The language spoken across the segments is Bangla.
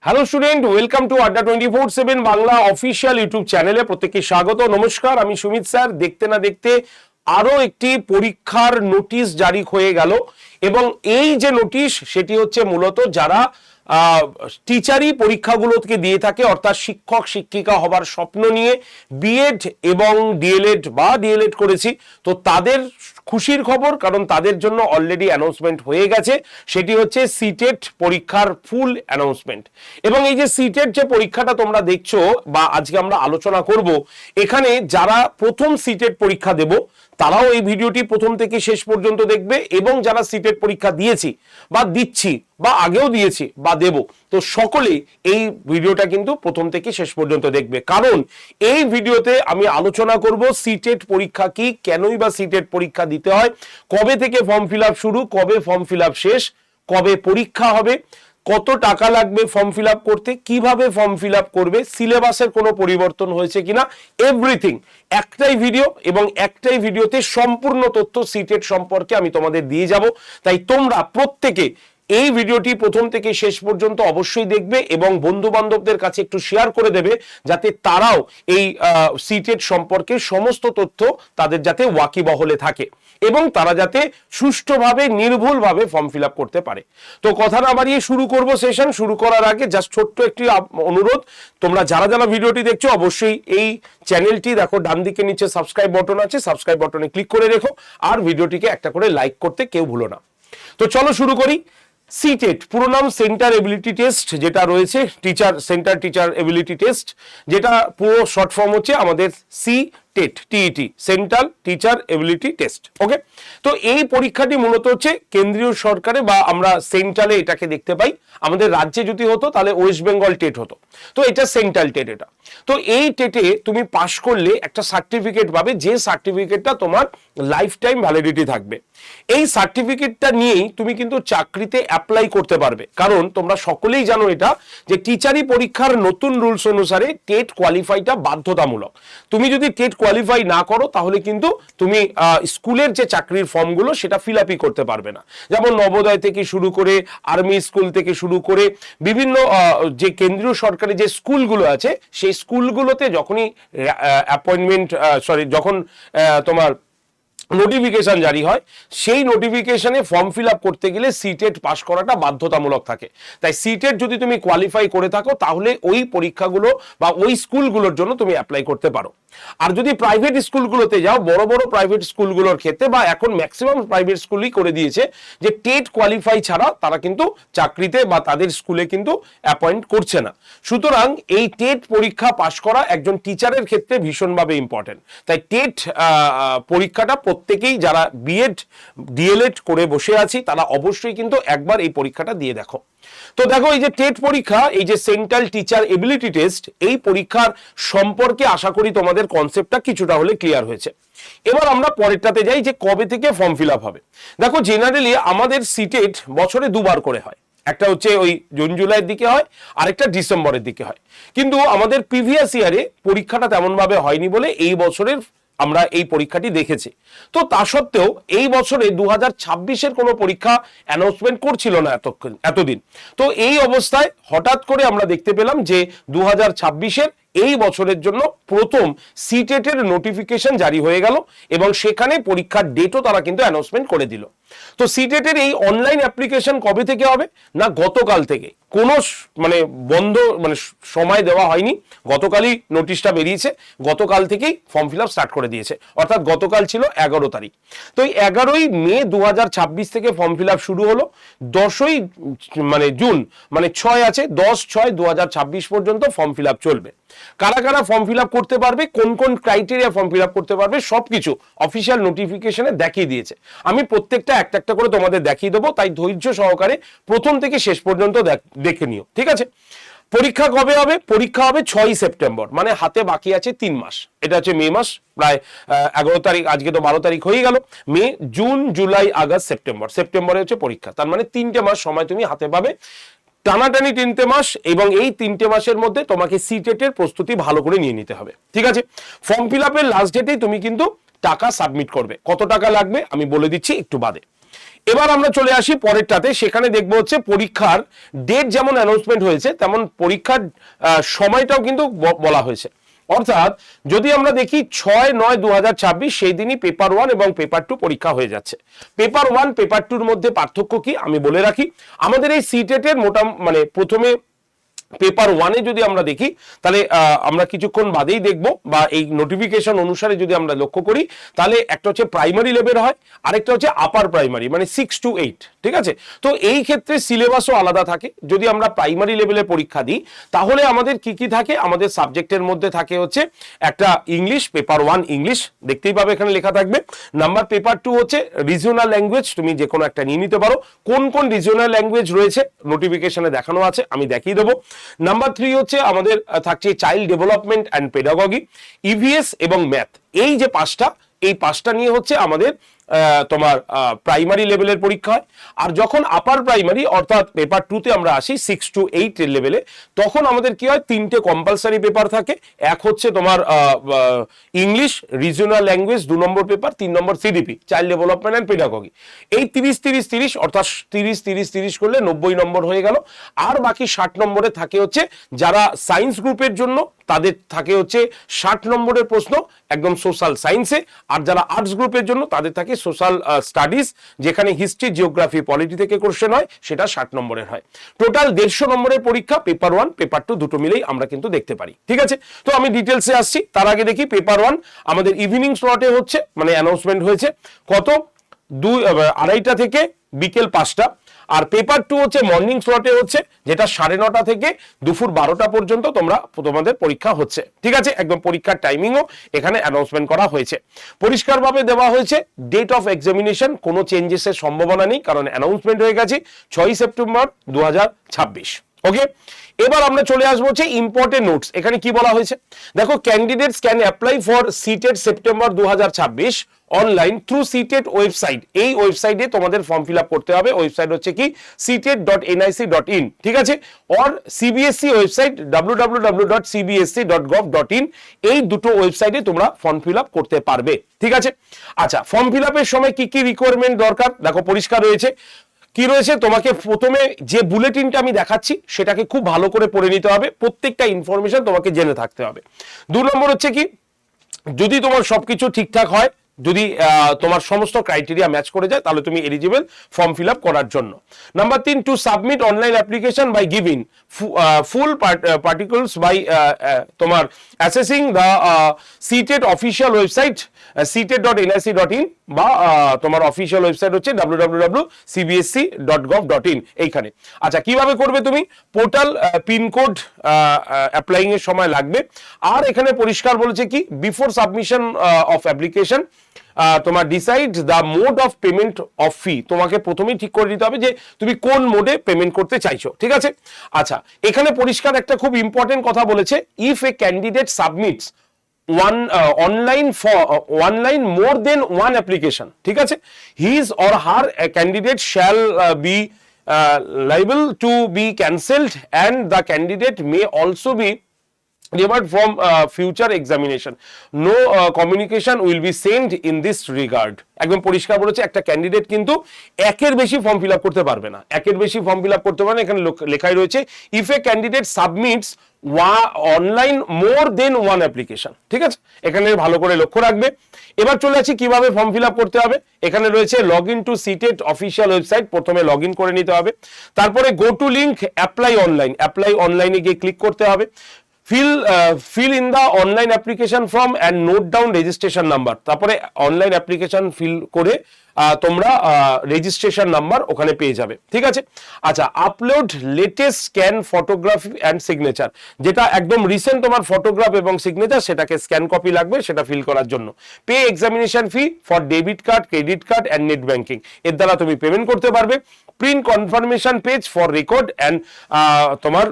হ্যালো স্টুডেন্ট, ওয়েলকাম টু আড্ডা 24/7 বাংলা অফিসিয়াল ইউটিউব চ্যানেলে প্রত্যেককে স্বাগত। নমস্কার, আমি সুমিত স্যার। দেখতে না দেখতে আরো একটি পরীক্ষার নোটিশ জারি হয়ে গেল এবং এই যে নোটিশ সেটি হচ্ছে মূলত যারা টিচারই পরীক্ষাগুলোকে দিয়ে থাকে, অর্থাৎ শিক্ষক শিক্ষিকা হবার স্বপ্ন নিয়ে বিএড এবং ডিএলএড বা ডিএলএড করেছি, তো তাদের খুশির খবর, কারণ তাদের জন্য অলরেডি অ্যানাউন্সমেন্ট হয়ে গেছে। সেটি হচ্ছে সিটেট পরীক্ষার ফুল অ্যানাউন্সমেন্ট। এবং এই যে সিটেট যে পরীক্ষাটা তোমরা দেখছো বা আজকে আমরা আলোচনা করব, এখানে যারা প্রথম সিটেট পরীক্ষা দেব তারাও এই ভিডিওটি প্রথম থেকে শেষ পর্যন্ত দেখবে, এবং যারা সিটেট পরীক্ষা দিয়েছি বা দিচ্ছি বা আগেও দিয়েছি বা দেব, তো সকলেই এই ভিডিওটা কিন্তু প্রথম থেকে শেষ পর্যন্ত দেখবে, কারণ এই ভিডিওতে আমি আলোচনা করব সিটেট পরীক্ষা কি, কেনই বা সিটেট পরীক্ষা দিতে হয়, কবে থেকে ফর্ম ফিল আপ শুরু, কবে ফর্ম ফিল আপ শেষ, কবে পরীক্ষা হবে, কত টাকা লাগবে ফর্ম ফিল আপ করতে, কিভাবে ফর্ম ফিল আপ করবে, সিলেবাসের কোনো পরিবর্তন হয়েছে কিনা, এভরিথিং একটাই ভিডিও, এবং একটাই ভিডিওতে সম্পূর্ণ তথ্য সিটেট সম্পর্কে আমি তোমাদের দিয়ে যাব। তাই তোমরা প্রত্যেকে এই ভিডিওটি প্রথম থেকে শেষ পর্যন্ত অবশ্যই দেখবে এবং বন্ধু বান্ধবদের কাছে একটু শেয়ার করে দেবে, যাতে তারাও এই সিটেট সম্পর্কে সমস্ত তথ্য তাদের যাতে ওয়াকিবহলে থাকে এবং তারা যাতে সুষ্ঠুভাবে নির্ভুলভাবে ফর্ম ফিল আপ করতে পারে। তো কথা না বাড়িয়ে শুরু করব সেশন। শুরু করার আগে জাস্ট ছোট্ট একটি অনুরোধ, তোমরা যারা যারা ভিডিওটি দেখছো অবশ্যই এই চ্যানেলটি দেখো, ডান দিকে নিচে সাবস্ক্রাইব বাটন আছে, সাবস্ক্রাইব বাটনে ক্লিক করে রেখো, আর ভিডিওটিকে একটা করে লাইক করতে কেউ ভুলো না। তো চলো শুরু করি। সিটেট পুরো নাম সেন্টার এবিলিটি টেস্ট, যেটা রয়েছে teacher centre teacher ability test, যেটা পুরো শর্ট ফর্ম হচ্ছে আমাদের TET, TET, central teacher ability test. Okay, তো এই পরীক্ষাটি মূলত হচ্ছে কেন্দ্রীয় সরকারে বা আমরা সেন্ট্রালে এটাকে দেখতে পাই। আমাদের রাজ্যে যদি হতো তাহলে ওয়েস্ট বেঙ্গল টেট হতো, তো এটা সেন্ট্রাল টেট। এটা তো এই টেটে তুমি পাশ করলে একটা সার্টিফিকেট পাবে, যে সার্টিফিকেটটা তোমার লাইফ টাইম ভ্যালিডিটি থাকবে। এই সার্টিফিকেটটা নিয়েই তুমি কিন্তু চাকরিতে অ্যাপ্লাই করতে পারবে, কারণ তোমরা সকলেই জানো এটা যে টিচারি পরীক্ষার নতুন রুলস অনুসারে টেট কোয়ালিফাইটা বাধ্যতামূলক। তুমি যদি টেট কোয়ালিফাই না করো তাহলে কিন্তু তুমি স্কুলের যে চাকরির ফর্মগুলো সেটা ফিল আপই করতে পারবে না। যেমন নবোদয় থেকে শুরু করে আর্মি স্কুল থেকে শুরু করে বিভিন্ন যে কেন্দ্রীয় সরকারি যে স্কুলগুলো আছে, সেই স্কুলগুলোতে যখনই যখন তোমার নোটিফিকেশন জারি হয়, সেই নোটিফিকেশনে ফর্ম ফিল আপ করতে গেলে সিটেট পাস করাটা বাধ্যতামূলক থাকে। তাই সিটেট যদি তুমি কোয়ালিফাই করে থাকো তাহলে ওই পরীক্ষাগুলো বা ওই স্কুলগুলোর জন্য তুমি অ্যাপ্লাই করতে পারো। আর যদি প্রাইভেট স্কুলগুলোতে যাও, বড় বড় প্রাইভেট স্কুলগুলোর ক্ষেত্রে বা এখন ম্যাক্সিমাম প্রাইভেট স্কুলই করে দিয়েছে যে টেট কোয়ালিফাই ছাড়া তারা কিন্তু চাকরিতে বা তাদের স্কুলে কিন্তু অ্যাপয়েন্ট করছে না। সুতরাং এই টেট পরীক্ষা পাস করা একজন টিচারের ক্ষেত্রে ভীষণভাবে ইম্পর্টেন্ট। তাই টেট পরীক্ষাটা প্রত্যেকেই যারা বিএড ডিএলএড করে বসে আছি তারা অবশ্যই কিন্তু একবার এই পরীক্ষাটা দিয়ে দেখো। তো দেখো, এই যে টেট পরীক্ষা, এই যে সেন্ট্রাল টিচার এবিলিটি টেস্ট, এই পরীক্ষার সম্পর্কে আশা করি তোমাদের কনসেপ্টটা কিছুটা হলে ক্লিয়ার হয়েছে। এবার আমরা পরেরটাতে যাই যে কবে থেকে ফর্ম ফিল আপ হবে। দেখো, জেনারেলি আমাদের সিটেট বছরে দুবার করে হয়, একটা হচ্ছে ওই জুন জুলাইয়ের দিকে হয়, আরেকটা ডিসেম্বরের দিকে হয়। কিন্তু আমাদের প্রিভিয়াস ইয়ারে পরীক্ষাটা তেমনভাবে হয়নি বলে এই বছরের আমরা এই পরীক্ষাটি দেখেছি। তো তা সত্ত্বেও এই বছরে 2026-এর কোনো পরীক্ষা অ্যানাউন্সমেন্ট করছিল না এতদিন। তো এই অবস্থায় হঠাৎ করে আমরা দেখতে পেলাম যে 2026-এর এই বছরের জন্য প্রথম সিটেটের নোটিফিকেশন জারি হয়ে গেল এবং সেখানে পরীক্ষার ডেটও তারা কিন্তু অ্যানাউন্সমেন্ট করে দিল। তো সিটেটের এই অনলাইন অ্যাপ্লিকেশন কবে থেকে হবে না, গতকাল থেকে। কোনো বন্ধ সময় দেওয়া হয়নি, গতকালই নোটিশটা বেরিয়েছে, গতকাল থেকেই ফর্ম ফিল আপ স্টার্ট করে দিয়েছে। অর্থাৎ গতকাল ছিল 11 তারিখ, তো এই 11ই মে 2026 থেকে ফর্ম ফিল আপ শুরু হলো। 10ই জুন 6 আছে, 10/6/2026 পর্যন্ত ফর্ম ফিল আপ চলবে। কারা কারা ফর্ম ফিল আপ করতে পারবে, কোন কোন ক্রাইটেরিয়া ফর্ম ফিল আপ করতে পারবে, সবকিছু অফিসিয়াল নোটিফিকেশনে দেখিয়ে দিয়েছে। আমি প্রত্যেকটা একটা একটা করে তোমাদের দেখিয়ে দেবো, তাই ধৈর্য সহকারে প্রথম থেকে শেষ পর্যন্ত দেখে নিও, ঠিক আছে? পরীক্ষা কবে হবে? পরীক্ষা হবে 6ই সেপ্টেম্বর, মানে হাতে বাকি আছে 3 মাস। এটা হচ্ছে মে মাস, প্রায় 11 তারিখ, আজকে তো 12 তারিখ হয়ে গেল। মে, জুন, জুলাই, আগস্ট, সেপ্টেম্বর। সেপ্টেম্বরে হচ্ছে পরীক্ষা, তার মানে 3টে মাস সময় তুমি হাতে পাবে, টানাটানি 3টে মাস। এবং এই 3টে মাসের মধ্যে তোমাকে সিটেটের প্রস্তুতি ভালো করে নিয়ে নিতে হবে, ঠিক আছে? ফর্ম ফিল আপের লাস্ট ডেটেই তুমি কিন্তু টাকা সাবমিট করবে। কত টাকা লাগবে আমি বলে দিচ্ছি একটু বাদে। এবার আমরা চলে আসি পরেরটাতে, সেখানে দেখবো হচ্ছে পরীক্ষার ডেট যেমন অ্যানাউন্সমেন্ট হয়েছে তেমন পরীক্ষার সময়টাও কিন্তু বলা হয়েছে। অর্থাৎ যদি আমরা দেখি 6/9/2026 সেই দিনই পেপার 1 এবং পেপার 2 পরীক্ষা হয়ে যাচ্ছে। পেপার 1 পেপার 2 এর মধ্যে পার্থক্য কি আমি বলে রাখি। আমাদের এই সিটেট এর মানে প্রথমে পেপার 1-এ যদি আমরা দেখি তাহলে আমরা কিছুক্ষণ বাদেই দেখব, বা এই নোটিফিকেশন অনুসারে যদি আমরা লক্ষ্য করি তাহলে একটা হচ্ছে প্রাইমারি লেভেল হয়, আরেকটা হচ্ছে আপার প্রাইমারি, মানে 6 to 8। ঠিক আছে, তো এই ক্ষেত্রে সিলেবাসও আলাদা থাকে। যদি আমরা প্রাইমারি লেভেলে পরীক্ষা দিই তাহলে আমাদের কি কি থাকে, আমাদের সাবজেক্টের মধ্যে থাকে হচ্ছে একটা ইংলিশ, পেপার 1 ইংলিশ দেখতেই পাবে এখানে লেখা থাকবে। নাম্বার পেপার 2 হচ্ছে রিজিওনাল ল্যাঙ্গুয়েজ, তুমি যে কোনো একটা নিয়ে নিতে পারো। কোন কোন রিজিওনাল ল্যাঙ্গুয়েজ রয়েছে নোটিফিকেশনে দেখানো আছে, আমি দেখিয়ে দেবো। নাম্বার 3 হচ্ছে আমাদের থাকছে child development and pedagogy, EVS এবং ম্যাথ। এই যে এই পাঁচটা নিয়ে হচ্ছে আমাদের তোমার প্রাইমারি লেভেলের পরীক্ষা হয়। আর যখন আপার প্রাইমারি অর্থাৎ পেপার 2-তে আমরা আসি 6 to 8 এর লেভেলে, তখন আমাদের কি হয়, 3টে কম্পালসারি পেপার থাকে। এক হচ্ছে তোমার English, regional language 2 number paper, 3 number CDP child development and pedagogy. এই 30-30-30 অর্থাৎ 30-30-30 করলে 90 নম্বর হয়ে গেল। আর বাকি 60 নম্বরে থাকে হচ্ছে যারা সায়েন্স গ্রুপের জন্য তাদের থাকে হচ্ছে 60 নম্বরের প্রশ্ন একদম সোশ্যাল সায়েন্সে, আর যারা আর্টস গ্রুপের জন্য তাদের থাকে সোশ্যাল স্টাডিজ, যেখানে হিস্ট্রি, জিওগ্রাফি, পলিটি থেকে কোশ্চেন হয়, সেটা 60 নম্বরের হয়। টোটাল 150 নম্বরের পরীক্ষা পেপার 1 পেপার 2 দুটো মিলেই আমরা কিন্তু দেখতে পারি। ঠিক আছে, তো আমি ডিটেলসে আসছি। তার আগে দেখি পেপার 1 আমাদের ইভিনিং স্লটে হচ্ছে, মানে অ্যানাউন্সমেন্ট হয়েছে কত, 2:30 থেকে বিকেল 5টা। আর পেপার 2 হচ্ছে মর্নিং স্লটে হচ্ছে, যেটা 9:30 থেকে দুপুর 12টা পর্যন্ত তোমাদের পরীক্ষা হচ্ছে। ঠিক আছে, একদম পরীক্ষার টাইমিংও এখানে অ্যানাউন্সমেন্ট করা হয়েছে, পরিষ্কারভাবে দেওয়া হয়েছে। ডেট অফ এক্সামিনেশন কোনো চেঞ্জেসের সম্ভাবনা নেই, কারণ অ্যানাউন্সমেন্ট হয়ে গেছে 6 সেপ্টেম্বর 2026। ওকে, এবার আমরা চলে আসবো হচ্ছে ইম্পর্টেন্ট নোটস। এখানে কি বলা হয়েছে দেখো, candidates can apply for CTET September 2026 online through CTET website. এই ওয়েবসাইটে তোমাদের ফর্ম ফিল আপ করতে হবে। ওয়েবসাইট হচ্ছে কি ctet.nic.in। ঠিক আছে, অর সিবিএসসি ওয়েবসাইট www.cbsc.gov.in। এই দুটো ওয়েবসাইটে তোমরা ফর্ম ফিল আপ করতে পারবে। ঠিক আছে, আচ্ছা, ফর্ম ফিল আপের সময় কি কি রিকোয়ারমেন্ট দরকার দেখো পরিষ্কার রয়েছে। কি রয়েছে, তোমাকে প্রথমে যে বুলেটিনটা আমি দেখাচ্ছি সেটাকে খুব ভালো করে পড়ে নিতে হবে, প্রত্যেকটা ইনফরমেশন তোমাকে জেনে থাকতে হবে। 2 নম্বর হচ্ছে কি, যদি তোমার সবকিছু ঠিকঠাক হয়, যদি তোমার সমস্ত ক্রাইটেরিয়া ম্যাচ করে যায়, তাহলে তুমি এলিজিবল ফর্ম ফিল আপ করার জন্য। Number 3, to submit online application by giving full particulars by তোমার accessing the CTET official website ctet.nic.in বা তোমার অফিসিয়াল ওয়েবসাইট হচ্ছে www.cbsc.gov.in। এইখানে আচ্ছা, কিভাবে করবে তুমি, পোর্টাল পিনকোড অ্যাপ্লাইং এর সময় লাগবে। আর এখানে পরিষ্কার বলেছে কি, বিফোর সাবমিশন অফ অ্যাপ্লিকেশন তোমার decide the mode of payment of fee. তোমাকে প্রথমেই ঠিক করে দিতে হবে যে তুমি কোন মোডে পেমেন্ট করতে চাইছো। ঠিক আছে, আচ্ছা, এখানে পরিষ্কার একটা খুব ইম্পর্টেন্ট কথা বলেছে, if a candidate submits online more than one application, ঠিক আছে, his or her candidate shall be liable to be cancelled and the candidate may also be debarred from future examination. No communication will be sent in this regard. একদম পরিষ্কার বলেছে, একটা ক্যান্ডিডেট কিন্তু একের বেশি ফর্ম ফিল আপ করতে পারবে না, একের বেশি ফর্ম ফিল আপ করতে পারবে না। এখানে লেখাই রয়েছে if a candidate submits online more than one application. ঠিক আছে, এখানে ভালো করে লক্ষ্য রাখবে। এবার চলে আসি কিভাবে ফর্ম ফিল আপ করতে হবে। এখানে রয়েছে log in to CTET official website, প্রথমে লগ ইন করে নিতে হবে। তারপরে go to link apply online, apply অনলাইনে গিয়ে ক্লিক করতে হবে। fill in the online application form and note down registration number। তারপরে অনলাইন অ্যাপ্লিকেশন ফিল করে তোমরা রেজিস্ট্রেশন নাম্বার ওখানে পেয়ে যাবে। ঠিক আছে, আচ্ছা, upload latest scan photography and signature, যেটা একদম রিসেন্ট তোমার ফটোগ্রাফ এবং সিগনেচার, সেটাকে স্ক্যান কপি লাগবে সেটা ফিল করার জন্য। Pay examination fee for debit card, credit card and net banking, এর দ্বারা তুমি পেমেন্ট করতে পারবে। Print confirmation page for record and তোমার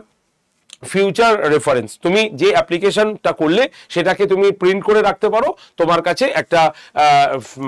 ফিউচার রেফারেন্স, তুমি যে অ্যাপ্লিকেশনটা করলে সেটাকে তুমি প্রিন্ট করে রাখতে পারো তোমার কাছে একটা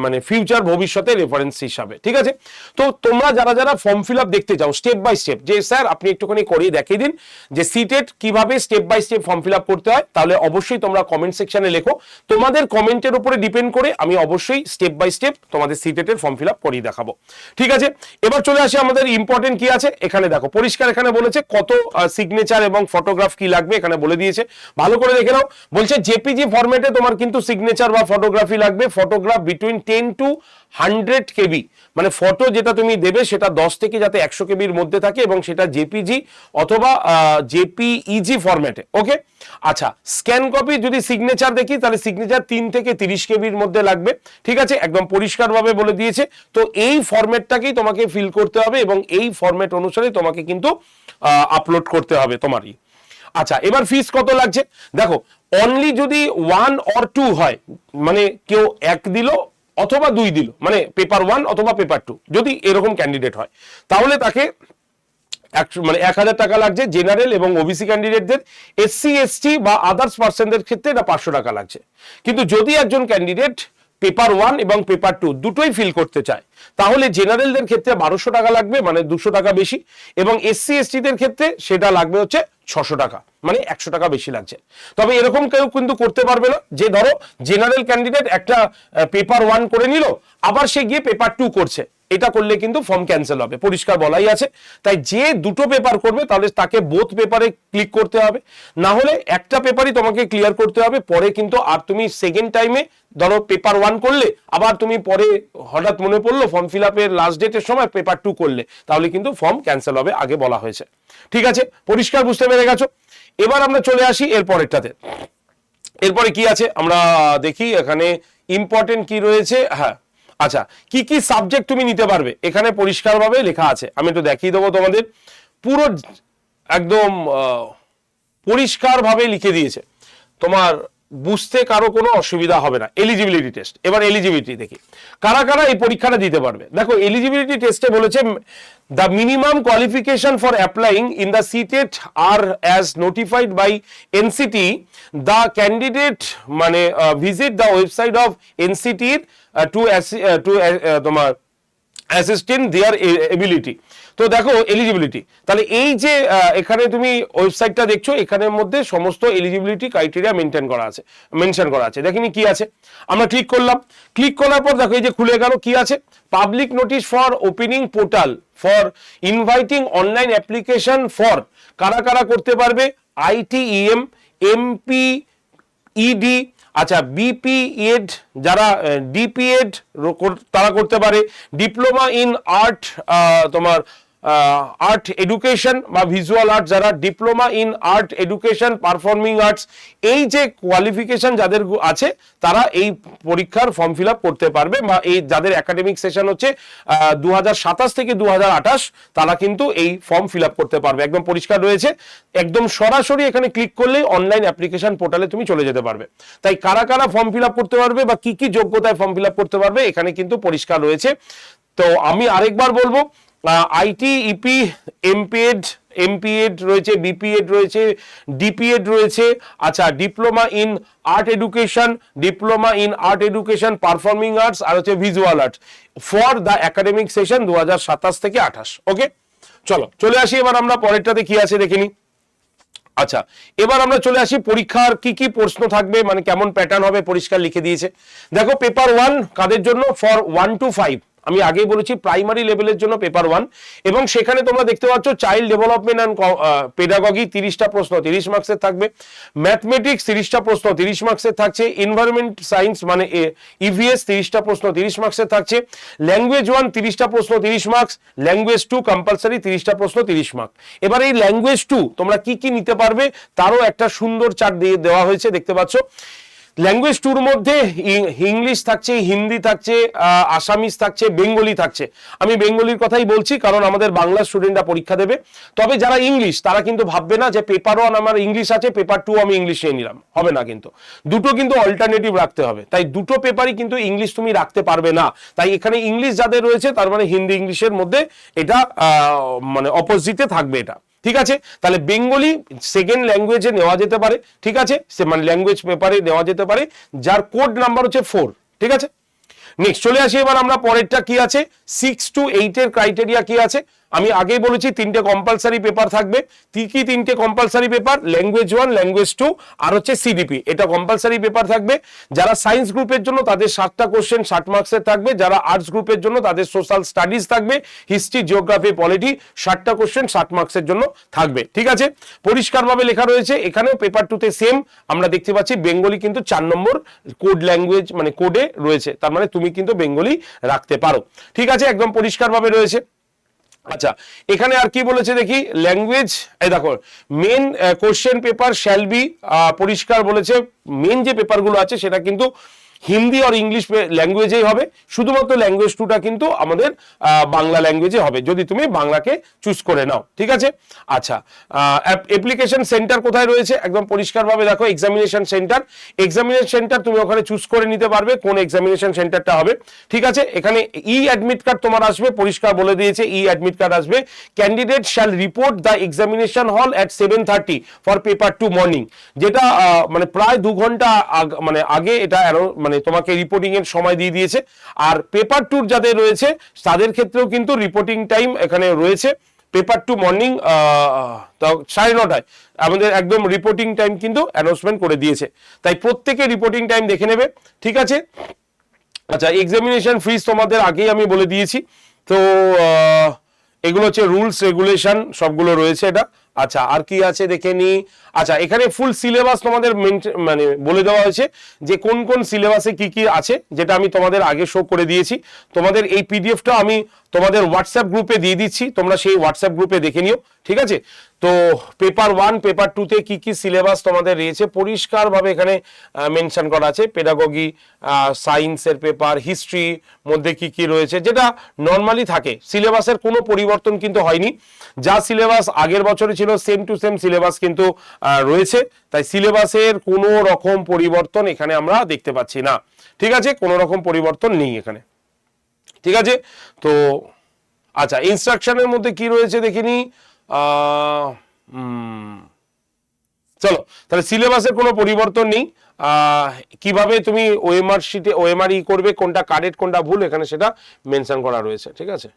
মানে ফিউচার ভবিষ্যতে রেফারেন্স হিসাবে, ঠিক আছে? তো তোমরা যারা যারা ফর্ম ফিল আপ দেখতে চাও স্টেপ বাই স্টেপ, যে স্যার আপনি একটুখানি করে দেখিয়ে দিন যে সিটেট কিভাবে step by step form fill up করতে হয়, তাহলে অবশ্যই তোমরা কমেন্ট সেকশনে লেখো। তোমাদের কমেন্টের উপরে ডিপেন্ড করে আমি অবশ্যই স্টেপ বাই স্টেপ তোমাদের সিটেটের ফর্ম ফিল আপ করিয়ে দেখাবো, ঠিক আছে? এবার চলে আসি আমাদের ইম্পর্টেন্ট কি আছে এখানে। দেখো পরিষ্কার এখানে বলেছে কত সিগনেচার এবং ফটোগ্রাফ কি লাগবে, এখানে বলে দিয়েছে, ভালো করে দেখে নাও। বলছে জেপিজি ফরম্যাটে তোমার কিন্তু সিগনেচার বা ফটোগ্রাফি লাগবে, ফটোগ্রাফ বিটুইন 10 to 100 কেবি, মানে ফটো যেটা তুমি দেবে সেটা 10 থেকে যাতে 100 কেবির মধ্যে থাকে এবং সেটা জেপিজি অথবা জেপিইজি ফরম্যাটে, ওকে? আচ্ছা, স্ক্যান কপি যদি সিগনেচার দেখি তাহলে সিগনেচার 3 থেকে 30 কেবির মধ্যে লাগবে, ঠিক আছে? একদম পরিষ্কারভাবে বলে দিয়েছে। তো এই ফরম্যাটটাকেই তোমাকে ফিল করতে হবে এবং এই ফরম্যাট অনুসারে তোমাকে কিন্তু আপলোড করতে হবে তোমারই। আচ্ছা, এবার ফিস কত লাগছে দেখো, অনলি যদি 1 or 2 হয়, মানে কেউ 1 দিল অথবা 2 দিল, মানে পেপার 1 অথবা পেপার 2 যদি এরকম ক্যান্ডিডেট হয়, তাহলে তাকে মানে 1000 টাকা লাগছে। জেনারেল এবং ওবিসি ক্যান্ডিডেটদের, এসসি এসটি বা আদার্স পার্সনদের ক্ষেত্রে এটা 500 টাকা লাগছে। কিন্তু যদি একজন ক্যান্ডিডেট পেপার 1 এবং পেপার 2 দুটোই ফিল করতে চায়, তাহলে জেনারেলদের ক্ষেত্রে 1200 টাকা লাগবে, মানে 200 টাকা বেশি, এবং এসসি এসটিদের ক্ষেত্রে সেটা লাগবে হচ্ছে 600 টাকা, মানে 100 টাকা বেশি লাগছে। তবে এরকম কেউ কিন্তু করতে পারবে না যে ধরো জেনারেল ক্যান্ডিডেট একটা পেপার 1 করে নিল, আবার সে গিয়ে পেপার 2 করছে, এটা করলে কিন্তু ফর্ম ক্যান্সেল হবে, পরিষ্কার বলাই আছে। তাই যে দুটো পেপার করবে তাহলে তাকে বোথ পেপারে ক্লিক করতে হবে, না হলে একটা পেপারই তোমাকে ক্লিয়ার করতে হবে। পরে কিন্তু আর তুমি সেকেন্ড টাইমে ধরো পেপার 1 করলে, আবার তুমি পরে হঠাৎ মনে পড়লো ফর্ম ফিল আপের লাস্ট ডেটের সময় পেপার 2 করলে, তাহলে কিন্তু ফর্ম ক্যান্সেল হবে, আগে বলা হয়েছে, ঠিক আছে? পরিষ্কার বুঝতে পেরে গেছো? এবার আমরা চলে আসি এর পরেরটাতে। এরপরে কি আছে আমরা দেখি, এখানে ইম্পর্টেন্ট কি রয়েছে। হ্যাঁ, আচ্ছা, কি কি সাবজেক্ট তুমি নিতে পারবে এখানে পরিষ্কারভাবে লেখা আছে, আমি একটু দেখিয়ে দেবো তোমাদের। পুরো একদম পরিষ্কারভাবে লিখে দিয়েছে, তোমার বুঝতে কারো কোনো অসুবিধা হবে না। এলিজিবিলিটি টেস্ট, এবার এলিজিবিলিটি দেখি কারা কারা এই পরীক্ষাটা দিতে পারবে। দেখো এলিজিবিলিটি টেস্টে বলেছে the minimum qualification for applying in the CTET are as notified by NCT, the candidate মানে ভিজিট দ্য ওয়েবসাইট অফ এনসিটির টু তোমার অ্যাসিস্টেন্ট দেয়ার এবিলিটি। তো দেখো এলিজিবিলিটি, তাহলে এই যে এখানে তুমি ওয়েবসাইটটা দেখছো, এখানের মধ্যে সমস্ত এলিজিবিলিটি ক্রাইটেরিয়া মেনশন করা আছে। দেখিনি কি আছে, আমরা ক্লিক করলাম, ক্লিক করার পর দেখো এই যে খুলে গেল, কি আছে, public notice for opening portal for inviting online application for, কারা কারা করতে পারবে, আইটিইএম, এমপি ইডি, আচ্ছা বিপিএড, যারা ডিপিএড তারা করতে পারে, ডিপ্লোমা ইন আর্ট, তোমার আর্ট এডুকেশন বা ভিজুয়াল আর্ট, যারা diploma in art education performing arts, এই যে কোয়ালিফিকেশন যাদের আছে তারা এই পরীক্ষার ফর্ম ফিল আপ করতে পারবে, বা এই যাদের একাডেমিক সেশন হচ্ছে 2027 থেকে 2028, তারা কিন্তু এই ফর্ম ফিল আপ করতে পারবে। একদম পরিষ্কার রয়েছে, একদম সরাসরি এখানে ক্লিক করলেই অনলাইন অ্যাপ্লিকেশন পোর্টালে তুমি চলে যেতে পারবে। তাই কারা কারা ফর্ম ফিল আপ করতে পারবে বা কি কি যোগ্যতায় ফর্ম ফিল আপ করতে পারবে এখানে কিন্তু পরিষ্কার রয়েছে। তো আমি আরেকবার বলবো, আইটি, ইপি, এমপিএড রয়েছে, বিপিএড রয়েছে, ডিপিএড রয়েছে, আচ্ছা diploma in art education performing arts, আর হচ্ছে visual arts for the academic session 2027 থেকে 28। ওকে, চলো চলে আসি এবার আমরা পরেরটাতে কি আছে দেখে নি। আচ্ছা, এবার আমরা চলে আসি পরীক্ষার কি কি প্রশ্ন থাকবে, মানে কেমন প্যাটার্ন হবে পরিষ্কার লিখে দিয়েছে। দেখো পেপার 1 কাদের জন্য, ফর 1 to 5, আমি আগেই বলেছি প্রাইমারি লেভেলের জন্য পেপার 1, এবং সেখানে তোমরা দেখতে পাচ্ছ চাইল্ড ডেভেলপমেন্ট অ্যান্ড পেডাগজি 30টা প্রশ্ন 30 মার্কসের থাকবে, ম্যাথমেটিক্স 30টা প্রশ্ন 30 মার্কসের থাকছে, এনভায়রনমেন্ট সায়েন্স মানে ইভিএস 30টা প্রশ্ন 30 মার্কসের থাকছে, ল্যাঙ্গুয়েজ 1 30টা প্রশ্ন 30 মার্কস, ল্যাঙ্গুয়েজ 2 কম্পালসারি 30টা প্রশ্ন 30 মার্ক। এবার এই ল্যাঙ্গুয়েজ 2 তোমরা কি কি নিতে পারবে তারও একটা সুন্দর চার্ট দিয়ে দেওয়া হয়েছে, দেখতে পাচ্ছ। ল্যাঙ্গুয়েজ 2 মধ্যে ইংলিশ থাকছে, হিন্দি থাকছে, আসামিজ থাকছে, বেঙ্গলি থাকছে। আমি বেঙ্গলির কথাই বলছি কারণ আমাদের বাংলা স্টুডেন্টরা পরীক্ষা দেবে। তবে যারা ইংলিশ তারা কিন্তু ভাববে না যে পেপার 1 আমার ইংলিশ আছে, পেপার 2 আমি ইংলিশ নিয়ে নিলাম, হবে না, কিন্তু দুটো কিন্তু অল্টারনেটিভ রাখতে হবে। তাই দুটো পেপারই কিন্তু ইংলিশ তুমি রাখতে পারবে না। তাই এখানে ইংলিশ যাদের রয়েছে তার মানে হিন্দি ইংলিশের মধ্যে এটা মানে অপোজিটে থাকবে এটা, ঠিক আছে, তাহলে বেঙ্গলি সেকেন্ড ল্যাঙ্গুয়েজে নেওয়া যেতে পারে, ঠিক আছে, সে মানে ল্যাঙ্গুয়েজ পেপারে নেওয়া যেতে পারে, যার কোড নাম্বার হচ্ছে 4, ঠিক আছে। নেক্সট চলে আসি এবার আমরা পরেরটা কি আছে, 6 to 8 এর ক্রাইটেরিয়া কি আছে। আমি আগেই বলেছি 3টে কম্পালসারি পেপার থাকবে। কি 3টে কম্পালসারি পেপার, ল্যাঙ্গুয়েজ 1, ল্যাঙ্গুয়েজ 2 আর হচ্ছে সিডিপি, এটা কম্পালসারি পেপার থাকবে। যারা সায়েন্স গ্রুপের জন্য তাদের 7টা কোশ্চেন 60 মার্কসের থাকবে, যারা আর্টস গ্রুপের জন্য তাদের সোশ্যাল স্টাডিজ থাকবে, হিস্ট্রি, জিওগ্রাফি, পলিটি 7টা কোশ্চেন 60 মার্কসের জন্য থাকবে, ঠিক আছে। পরিষ্কারভাবে লেখা রয়েছে এখানেও, পেপার 2তে সেম আমরা দেখতে পাচ্ছি বেঙ্গলি কিন্তু 4 নম্বর কোড ল্যাঙ্গুয়েজ মানে কোডে রয়েছে, তার মানে তুমি কিন্তু বেঙ্গলি রাখতে পারো, ঠিক আছে, একদম পরিষ্কারভাবে রয়েছে। আচ্ছা, এখানে আর কি বলেছে দেখি, ল্যাঙ্গুয়েজ, এই দেখো main question paper shall be, পরিষ্কার বলেছে মেন যে পেপারগুলো আছে সেটা কিন্তু হিন্দি আর ইংলিশ ল্যাঙ্গুয়েজেই হবে, শুধুমাত্র ল্যাঙ্গুয়েজ 2টা কিন্তু আমাদের বাংলা ল্যাঙ্গুয়েজে হবে যদি তুমি বাংলাকে চুজ করে নাও, ঠিক আছে। আচ্ছা, অ্যাপ্লিকেশন সেন্টার কোথায় রয়েছে একদম পরিষ্কারভাবে দেখো, এক্সামিনেশন সেন্টার, এক্সামিনেশন সেন্টার তুমি ওখানে চুজ করে নিতে পারবে কোন এক্সামিনেশন সেন্টারটা হবে, ঠিক আছে। এখানে ই অ্যাডমিট কার্ড তোমার আসবে, পরিষ্কার বলে দিয়েছে ই অ্যাডমিট কার্ড আসবে। Candidate shall report the examination হল অ্যাট 7:30 ফর পেপার 2 মর্নিং, যেটা মানে প্রায় 2 ঘন্টা মানে আগে এটা মানে তোমাকে রিপোর্টিং এর সময় দিয়ে দিয়েছে। আর পেপার 2 যাদের রয়েছে তাদের ক্ষেত্রেও কিন্তু রিপোর্টিং টাইম এখানে রয়েছে, পেপার 2 মর্নিং 9:30 আমাদের একদম রিপোর্টিং টাইম কিন্তু অ্যানাউন্সমেন্ট করে দিয়েছে, তাই প্রত্যেকে রিপোর্টিং টাইম দেখে নেবে, ঠিক আছে। আচ্ছা, এক্সামিনেশন ফিস তোমাদের আগেই আমি বলে দিয়েছি, তো এগুলো হচ্ছে রুলস রেগুলেশন সবগুলো রয়েছে এটা। আচ্ছা, আর কি আছে দেখে নি। আচ্ছা, এখানে ফুল সিলেবাস তোমাদের মানে বলে দেওয়া হয়েছে যে কোন কোন সিলেবাসে কি কি আছে, যেটা আমি তোমাদের আগে শো করে দিয়েছি। তোমাদের এই পিডিএফটা আমি তোমাদের হোয়াটসঅ্যাপ গ্রুপে দিয়ে দিচ্ছি, তোমরা সেই হোয়াটসঅ্যাপ গ্রুপে দেখে নিও, ঠিক আছে। তো পেপার 1 পেপার 2তে কি কি সিলেবাস তোমাদের রয়েছে পরিষ্কারভাবে এখানে মেনশন করা আছে। পেডাগজি, সায়েন্সের পেপার, হিস্ট্রি মধ্যে কি কি রয়েছে, যেটা নর্মালি থাকে, সিলেবাসের কোনো পরিবর্তন কিন্তু হয়নি, যা সিলেবাস আগের বছরে ছিল সেম টু সেম সিলেবাস কিন্তু রয়েছে, তাই সিলেবাসের কোনো রকম পরিবর্তন এখানে আমরা দেখতে পাচ্ছি না, ঠিক আছে, কোনো রকম পরিবর্তন নেই এখানে, ঠিক আছে। তো আচ্ছা, ইনস্ট্রাকশনের মধ্যে কি রয়েছে দেখিনি, চলো তাহলে সিলেবাসের কোনো পরিবর্তন নেই, কিভাবে তুমি ওএমআর শিটে ওএমআর ই করবে, কোনটা কারেক্ট কোনটা ভুল এখানে সেটা মেনশন করা রয়েছে, ঠিক আছে।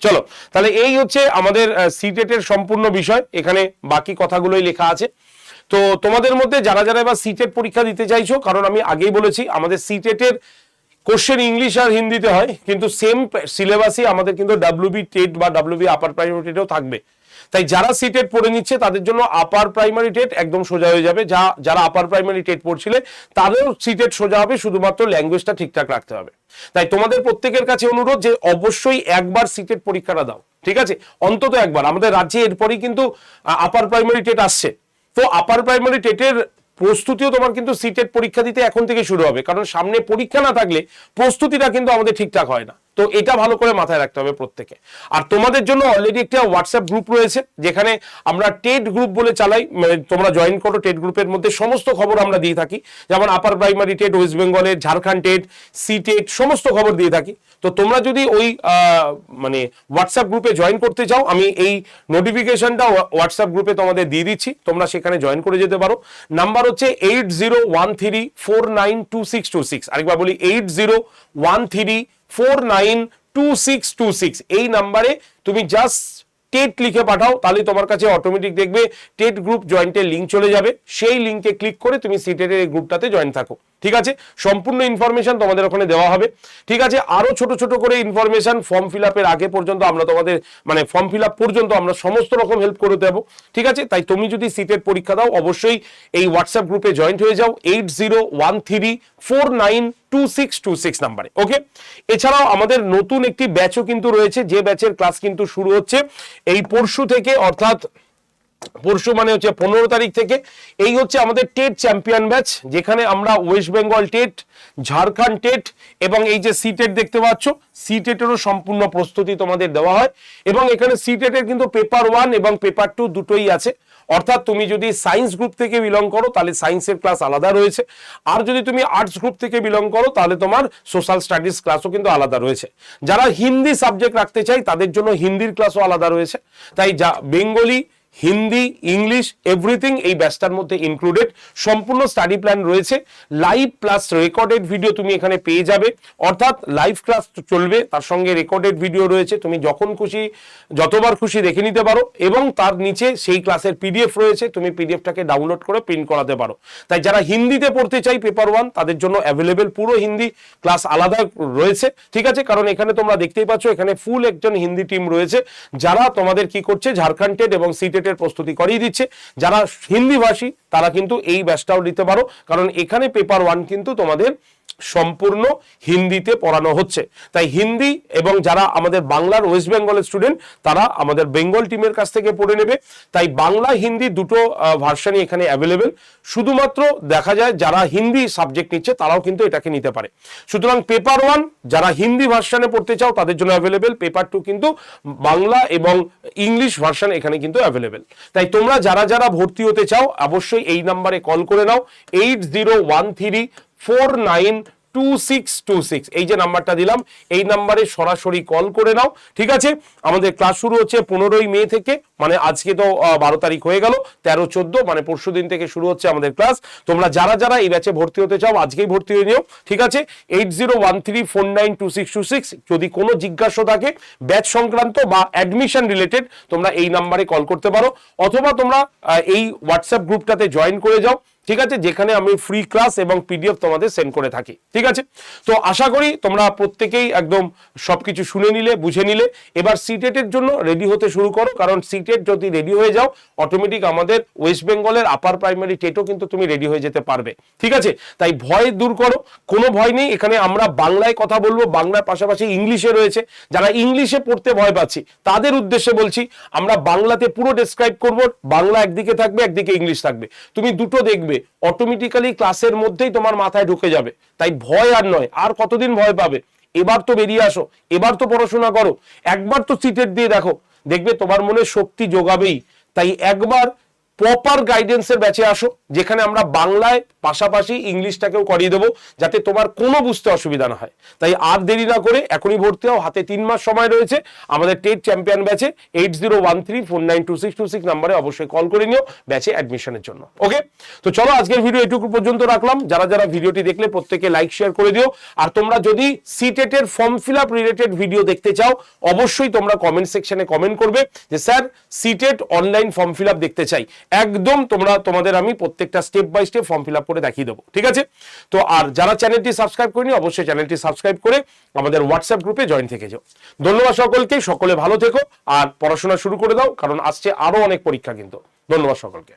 চলো তাহলে এই হচ্ছে আমাদের সিটেটের সম্পূর্ণ বিষয়, এখানে বাকি কথাগুলোই লেখা আছে। তো তোমাদের মধ্যে যারা যারা এবার সিটেট পরীক্ষা দিতে চাইছো, কারণ আমি আগেই বলেছি আমাদের সিটেটের কোশ্চেন ইংলিশ আর হিন্দিতে হয়, কিন্তু সেম সিলেবাসই আমাদের কিন্তু ডাব্লিউবি টেট বা ডাব্লিউবি আপার প্রাইমারি টেটও থাকবে, তাই যারা সিটেট পড়ে নিচ্ছে তাদের জন্য আপার প্রাইমারি টেট একদম সোজা হয়ে যাবে, যারা আপার প্রাইমারি টেট পড়ছিলে তাদেরও সিটেট সোজা হবে, শুধুমাত্র ল্যাঙ্গুয়েজটা ঠিকঠাক রাখতে হবে। তাই তোমাদের প্রত্যেকের কাছে অনুরোধ যে অবশ্যই একবার সিটেট পরীক্ষাটা দাও, ঠিক আছে, অন্তত একবার। আমাদের রাজ্যে এরপরই কিন্তু আপার প্রাইমারি টেট আসছে, তো আপার প্রাইমারি টেটের প্রস্তুতিও তোমার কিন্তু সিটেট পরীক্ষা দিতে এখন থেকে শুরু হবে, কারণ সামনে পরীক্ষা না থাকলে প্রস্তুতিটা কিন্তু আমাদের ঠিকঠাক হয় না, তো এটা ভালো করে মাথায় রাখতে হবে প্রত্যেকে। আর তোমাদের জন্য অলরেডি একটা হোয়াটসঅ্যাপ গ্রুপ রয়েছে, যেখানে আমরা টেট গ্রুপ বলে চালাই, মানে তোমরা জয়েন করো, টেট গ্রুপের মধ্যে সমস্ত খবর আমরা দিয়ে থাকি, যেমন আপার প্রাইমারি টেট, ওয়েস্ট বেঙ্গলের, ঝাড়খণ্ড টেট, সি টেট সমস্ত খবর দিয়ে থাকি। তো তোমরা যদি ওই মানে হোয়াটসঅ্যাপ গ্রুপে জয়েন করতে চাও, আমি এই নোটিফিকেশনটা হোয়াটসঅ্যাপ গ্রুপে তোমাদের দিয়ে দিচ্ছি, তোমরা সেখানে জয়েন করে যেতে পারো। নাম্বার হচ্ছে 8013492626, আরেকবার বলি 8013492626, এই নাম্বারে তুমি জাস্ট টেট লিখে পাঠাও, তাহলে তোমার কাছে অটোমেটিক দেখবে টেট গ্রুপ জয়েন্টের লিঙ্ক চলে যাবে, সেই লিঙ্কে ক্লিক করে তুমি সিটেটের এই গ্রুপটাতে জয়েন থাকো, ঠিক আছে। সম্পূর্ণ ইনফরমেশন তোমাদের ওখানে দেওয়া হবে, ঠিক আছে। আরো ছোট ছোট করে ইনফরমেশন ফর্ম ফিল আপের আগে পর্যন্ত আমরা তোমাদের মানে ফর্ম ফিল আপ পর্যন্ত আমরা সমস্ত রকম হেল্প করে দেবো, ঠিক আছে। তাই তুমি যদি সিটেট পরীক্ষা দাও অবশ্যই এই হোয়াটসঅ্যাপ গ্রুপে জয়েন্ট হয়ে যাও 8013492626 নাম্বারে, ওকে। এছাড়াও আমাদের নতুন একটি ব্যাচও কিন্তু রয়েছে, যে ব্যাচের ক্লাস কিন্তু শুরু হচ্ছে এই পরশু থেকে, অর্থাৎ পরশু মানে হচ্ছে 15 তারিখ থেকে এই হচ্ছে আমাদের টেট চ্যাম্পিয়ন ব্যাচ, যেখানে আমরা West Bengal TET, Jharkhand TET এবং এই যে সি টেট দেখতে পাচ্ছ, সি টেটেরও সম্পূর্ণ প্রস্তুতি তোমাদের দেওয়া হয়। এবং এখানে সি টেটের কিন্তু পেপার 1 এবং পেপার 2 দুটোই আছে। অর্থাৎ তুমি যদি সায়েন্স গ্রুপ থেকে বিলং করো তাহলে সায়েন্সের ক্লাস আলাদা রয়েছে, আর যদি তুমি আর্টস গ্রুপ থেকে বিলং করো তাহলে তোমার সোশ্যাল স্টাডিজ ক্লাসও কিন্তু আলাদা রয়েছে। যারা হিন্দি সাবজেক্ট রাখতে চাই তাদের জন্য হিন্দির ক্লাসও আলাদা রয়েছে। তাই যা বেঙ্গলি, হিন্দি, ইংলিশ এভরিথিং এই ব্যাচটার মধ্যে ইনক্লুডেড। সম্পূর্ণ স্টাডি প্ল্যান রয়েছে, লাইভ প্লাস রেকর্ডেড ভিডিও তুমি এখানে পেয়ে যাবে। অর্থাৎ লাইভ ক্লাস চলবে, তার সঙ্গে রেকর্ডেড ভিডিও রয়েছে, তুমি যখন খুশি যতবার খুশি দেখে নিতে পারো। এবং তার নিচে সেই ক্লাসের পিডিএফ রয়েছে, তুমি পিডিএফটাকে ডাউনলোড করে প্রিন্ট করাতে পারো। তাই যারা হিন্দিতে পড়তে চাই পেপার 1 তাদের জন্য অ্যাভেলেবেল পুরো হিন্দি ক্লাস আলাদা রয়েছে, ঠিক আছে। কারণ এখানে তোমরা দেখতেই পাচ্ছ এখানে ফুল একজন হিন্দি টিম রয়েছে, যারা তোমাদের কি করছে ঝাড়খণ্ড টেট এবং সি টেটের প্রস্তুতি করিয়ে দিচ্ছে। যারা হিন্দি ভাষী তারা কিন্তু এই ব্যাচটাও নিতে পারো, কারণ এখানে পেপার 1 কিন্তু তোমাদের সম্পূর্ণ হিন্দিতে পড়ানো হচ্ছে। তাই হিন্দি এবং যারা আমাদের বাংলার ওয়েস্ট বেঙ্গলের স্টুডেন্ট তারা আমাদের বেঙ্গল টিমের কাছ থেকে পড়ে নেবে। তাই বাংলা হিন্দি দুটো ভার্সানই এখানে অ্যাভেলেবেল। শুধুমাত্র দেখা যায় যারা হিন্দি সাবজেক্ট নিচ্ছে তারাও কিন্তু এটাকে নিতে পারে। সুতরাং পেপার 1 যারা হিন্দি ভার্সানে পড়তে চাও তাদের জন্য অ্যাভেলেবেল, পেপার 2 কিন্তু বাংলা এবং ইংলিশ ভার্সান এখানে কিন্তু অ্যাভেলেবেল। তাই তোমরা যারা যারা ভর্তি হতে চাও অবশ্যই এই নাম্বারে কল করে নাও, 8013492626। এই যে নাম্বারটা দিলাম এই নাম্বারে সরাসরি কল করে নাও, ঠিক আছে। আমাদের ক্লাস শুরু হচ্ছে 15ই মে থেকে, মানে আজকে তো 12 তারিখ হয়ে গেল, 13-14 মানে পরশু দিন থেকে শুরু হচ্ছে আমাদের ক্লাস। তোমরা যারা যারা এই ব্যাচে ভর্তি হতে চাও আজকেই ভর্তি হয়ে নিও, ঠিক আছে। 8013492626। যদি কোনো জিজ্ঞাসা থাকে ব্যাচ সংক্রান্ত বা অ্যাডমিশন রিলেটেড তোমরা এই নাম্বারে কল করতে পারো, অথবা তোমরা এই হোয়াটসঅ্যাপ গ্রুপটাতে জয়েন করে যাও, ঠিক আছে, যেখানে আমি ফ্রি ক্লাস এবং পিডিএফ তোমাদের সেন্ড করে থাকি, ঠিক আছে। তো আশা করি তোমরা প্রত্যেকেই একদম সবকিছু শুনে নিলে, বুঝে নিলে। এবার সিটেটের জন্য রেডি হতে শুরু করো, কারণ সিটেট যদি রেডি হয়ে যাও অটোমেটিক আমাদের ওয়েস্ট বেঙ্গলের আপার প্রাইমারি টেটও কিন্তু তুমি রেডি হয়ে যেতে পারবে, ঠিক আছে। তাই ভয় দূর করো, কোনো ভয় নেই। এখানে আমরা বাংলায় কথা বলবো, বাংলার পাশাপাশি ইংলিশে রয়েছে। যারা ইংলিশে পড়তে ভয় পাচ্ছি তাদের উদ্দেশ্যে বলছি, আমরা বাংলাতে পুরো ডেসক্রাইব করব, বাংলা একদিকে থাকবে একদিকে ইংলিশ থাকবে, তুমি দুটো দেখবে অটোমেটিক্যালি ক্লাসের মধ্যেই তোমার মাথায় ঢুকে যাবে। তাই ভয় আর নয়, আর কতদিন ভয় পাবে? এবার তো বেরিয়ে আসো, এবার তো পড়াশোনা করো, একবার তো সিটেট দিয়ে দেখো, দেখবে তোমার মনে শক্তি যোগাবেই। তাই একবার প্রপার গাইডেন্সের ব্যাচে আসো, যেখানে আমরা বাংলায় পাশাপাশি ইংলিশটাকেও করিয়ে দেবো, যাতে তোমার কোনো বুঝতে অসুবিধা না হয়। তাই আর দেরি না করে এখনই ভর্তি হও, হাতে 3 মাস সময় রয়েছে। আমাদের টেট চ্যাম্পিয়ন ব্যাচে 8013492626 নাম্বারে অবশ্যই কল করে নিও ব্যাচে অ্যাডমিশনের জন্য। ওকে, তো চলো আজকের ভিডিও এটুকু পর্যন্ত রাখলাম। যারা যারা ভিডিওটি দেখলে প্রত্যেকে লাইক শেয়ার করে দিও। আর তোমরা যদি সিটেটের form fill up related video দেখতে চাও অবশ্যই তোমরা কমেন্ট সেকশনে কমেন্ট করবে যে sir CTET online form fill up দেখতে চাই। একদম তোমাদের আমি প্রত্যেকটা step by step form fill up করে দেখিয়ে দেবো, ঠিক আছে। তো আর যারা চ্যানেলটি সাবস্ক্রাইব করেনি অবশ্যই চ্যানেলটি সাবস্ক্রাইব করে আমাদের হোয়াটসঅ্যাপ গ্রুপে জয়েন থেকে যাও। ধন্যবাদ সকলকে, সকলে ভালো থেকো আর পড়াশোনা শুরু করে দাও, কারণ আসছে আরো অনেক পরীক্ষা কিন্তু। ধন্যবাদ সকলকে।